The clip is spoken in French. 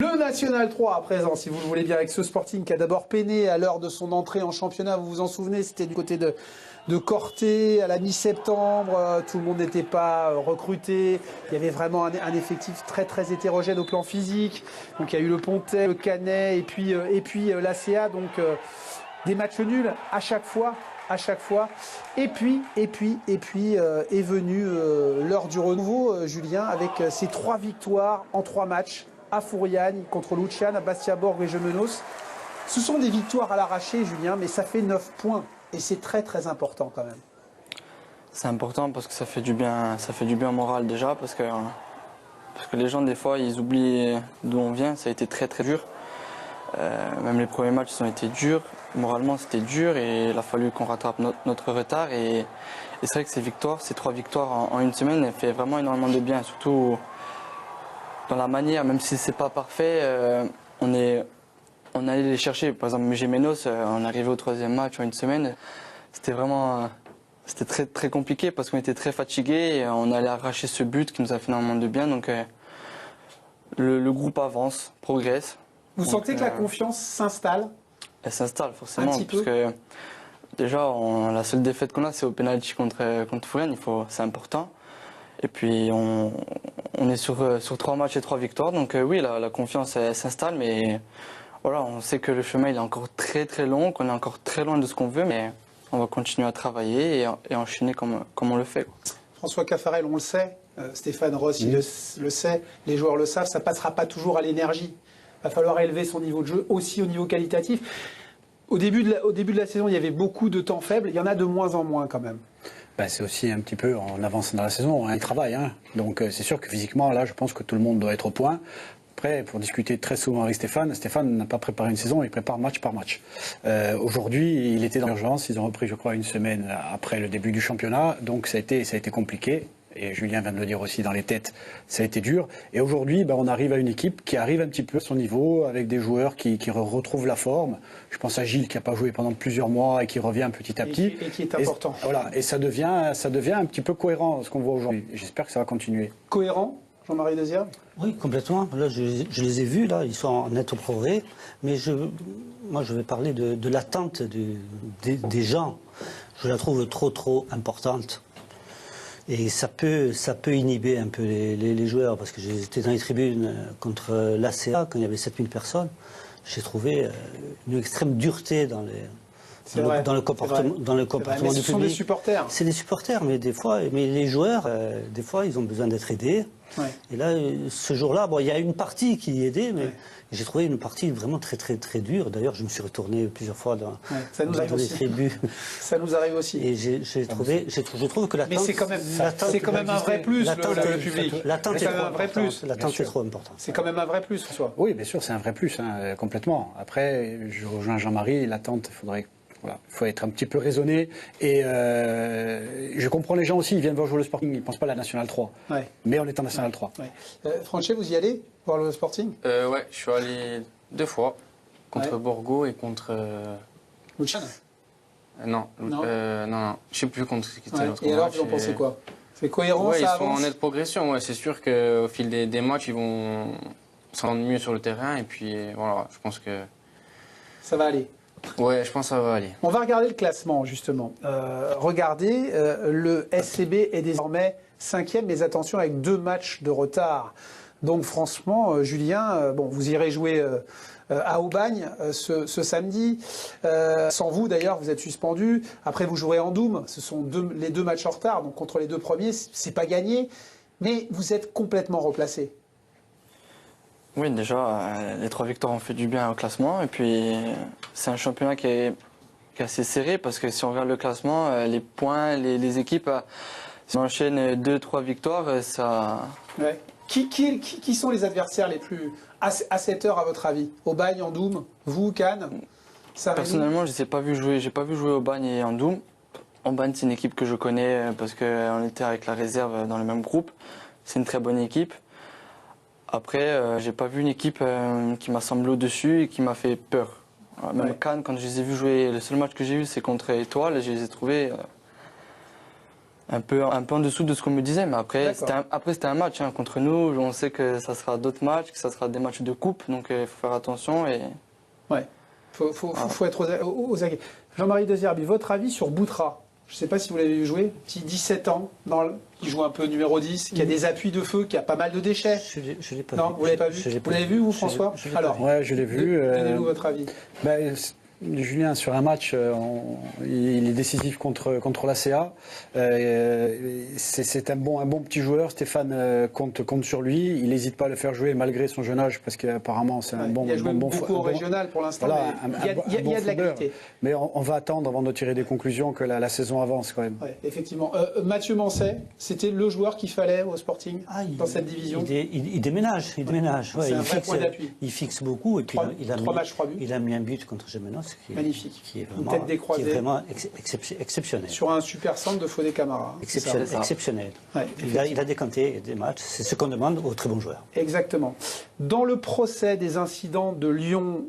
Le National 3 à présent, si vous le voulez bien, avec ce Sporting qui a d'abord peiné à l'heure de son entrée en championnat. Vous vous en souvenez, c'était du côté de Corté à la mi-septembre. Tout le monde n'était pas recruté. Il y avait vraiment un effectif très très hétérogène au plan physique. Donc il y a eu le Pontet, le Canet et puis l'ACA. Donc des matchs nuls à chaque fois. Et puis est venue l'heure du renouveau, Julien, avec ses 3 victoires en 3 matchs à Fouriane, contre Luciane, à Bastia Borg et Gemenos. Ce sont des victoires à l'arraché, Julien, mais ça fait 9 points. Et c'est très très important quand même. C'est important parce que ça fait du bien moral déjà, parce que les gens des fois ils oublient d'où on vient, ça a été très très dur. Même les premiers matchs ont été durs, moralement c'était dur et il a fallu qu'on rattrape notre retard. Et c'est vrai que ces 3 victoires en une semaine, elles fait vraiment énormément de bien, surtout dans la manière, même si c'est pas parfait, on allait les chercher. Par exemple, Gemenos, on arrivait au 3e match en une semaine, c'était très très compliqué parce qu'on était très fatigués et on allait arracher ce but qui nous a fait énormément de bien. Donc le groupe avance, progresse. Vous sentez que la confiance s'installe? Elle s'installe forcément, parce que déjà la seule défaite qu'on a, c'est au penalty contre Fouriane, c'est important. Et puis on est sur 3 matchs et 3 victoires, donc oui, la confiance s'installe, mais voilà, on sait que le chemin il est encore très très long, qu'on est encore très loin de ce qu'on veut, mais on va continuer à travailler et enchaîner comme on le fait. François Caffarel, on le sait, Stéphane Ross, il le sait, les joueurs le savent, ça ne passera pas toujours à l'énergie. Il va falloir élever son niveau de jeu, aussi au niveau qualitatif. Au début de la saison, il y avait beaucoup de temps faibles, il y en a de moins en moins quand même. C'est aussi un petit peu en avançant dans la saison, il travaille. Donc c'est sûr que physiquement, là, je pense que tout le monde doit être au point. Après, pour discuter très souvent avec Stéphane n'a pas préparé une saison, il prépare match par match. Aujourd'hui, il était dans l'urgence, ils ont repris, je crois, une semaine après le début du championnat, donc ça a été compliqué. Et Julien vient de le dire aussi, dans les têtes, ça a été dur. Et aujourd'hui, on arrive à une équipe qui arrive un petit peu à son niveau, avec des joueurs qui retrouvent la forme. Je pense à Gilles qui n'a pas joué pendant plusieurs mois et qui revient petit à petit. Et qui est important. Et ça devient un petit peu cohérent, ce qu'on voit aujourd'hui. J'espère que ça va continuer. Cohérent, Jean-Marie Desière? Oui, complètement. Là, je les ai vus, là, ils sont en net progrès. Mais moi, je vais parler de l'attente des gens. Je la trouve trop importante. Et ça peut inhiber un peu les joueurs, parce que j'étais dans les tribunes contre l'ACA quand il y avait 7000 personnes. J'ai trouvé une extrême dureté dans le comportement du public. Ce sont des supporters. C'est des supporters, mais les joueurs, des fois, ils ont besoin d'être aidés. Ouais. Et là, ce jour-là, il y a une partie qui aidait, mais j'ai trouvé une partie vraiment très très très dure. D'ailleurs, je me suis retourné plusieurs fois dans les tribunes. Ça nous arrive aussi. Et je trouve que l'attente... Mais c'est quand même un vrai plus, le public. L'attente est trop importante. L'attente est trop importante. C'est quand même un vrai plus, François. Oui, bien sûr, c'est un vrai plus, complètement. Après, je rejoins Jean-Marie, l'attente, il faut être un petit peu raisonné. Et je comprends les gens aussi, ils viennent voir jouer le Sporting, ils ne pensent pas à la National 3. Ouais. Mais on est en National 3. Ouais. Franchet, vous y allez voir le Sporting? Ouais, je suis allé 2 fois, contre Borgo et contre... Luciane? Non, je ne sais plus contre qui c'était l'autre match. Et alors, vous en pensez quoi? C'est cohérent, ça ils avance? sont en nette progression, c'est sûr qu'au fil des matchs, ils vont s'en rendre mieux sur le terrain. Et puis voilà, je pense que... Ça va aller. Ouais, je pense que ça va aller. On va regarder le classement, justement. Regardez, le SCB est désormais 5e, mais attention, avec 2 matchs de retard. Donc franchement, Julien, vous irez jouer à Aubagne ce samedi. Sans vous, d'ailleurs, vous êtes suspendu. Après, vous jouerez en Doum. Ce sont les 2 matchs en retard. Donc contre les 2 premiers, c'est pas gagné. Mais vous êtes complètement replacé. Oui, déjà, les 3 victoires ont fait du bien au classement. Et puis, c'est un championnat qui est assez serré, parce que si on regarde le classement, les points, les équipes, si on enchaîne 2-3 victoires, ça... Ouais. Qui sont les adversaires les plus... à cette heure, à votre avis? Aubagne, Andoum, vous, Cannes? Personnellement, je n'ai pas vu jouer. J'ai pas vu jouer Aubagne et Andoum. Aubagne, c'est une équipe que je connais parce qu'on était avec la réserve dans le même groupe. C'est une très bonne équipe. Après, j'ai pas vu une équipe qui m'a semblé au-dessus et qui m'a fait peur. Même Cannes, quand je les ai vus jouer, le seul match que j'ai eu, c'est contre Étoile, et je les ai trouvés un peu en dessous de ce qu'on me disait, mais après c'était un match hein, contre nous. On sait que ça sera d'autres matchs, que ça sera des matchs de coupe, donc il faut faire attention. Et... Ouais, faut être aux aguets. Jean-Marie Dezerbi, votre avis sur Boutra? Je ne sais pas si vous l'avez vu jouer, petit 17 ans, qui joue un peu numéro 10, qui a des appuis de feu, qui a pas mal de déchets. Je l'ai pas non, vu. vous l'avez pas vu? Vous l'avez vu, vous, François? Alors, ouais, je l'ai vu. Donnez-nous votre avis. Julien, sur un match, il est décisif contre la CA. C'est un bon petit joueur. Stéphane compte sur lui. Il n'hésite pas à le faire jouer malgré son jeune âge, parce qu'apparemment c'est un bon. Il a joué beaucoup au régional pour l'instant. Voilà, il y a de la qualité. Mais on va attendre avant de tirer des conclusions que la saison avance quand même. Ouais, effectivement. Mathieu Mancet, c'était le joueur qu'il fallait au Sporting dans cette division. Il déménage. Ouais, c'est un vrai point d'appui. Il fixe beaucoup et puis 3 matchs, 3 buts. Il a mis un but contre Gémenos. Magnifique. Qui est une tête décroisée. Qui est vraiment exceptionnel. Sur un super centre de Fodé Camara. Exceptionnel. Ouais, il a décanté des matchs. C'est ce qu'on demande aux très bons joueurs. Exactement. Dans le procès des incidents de Lyon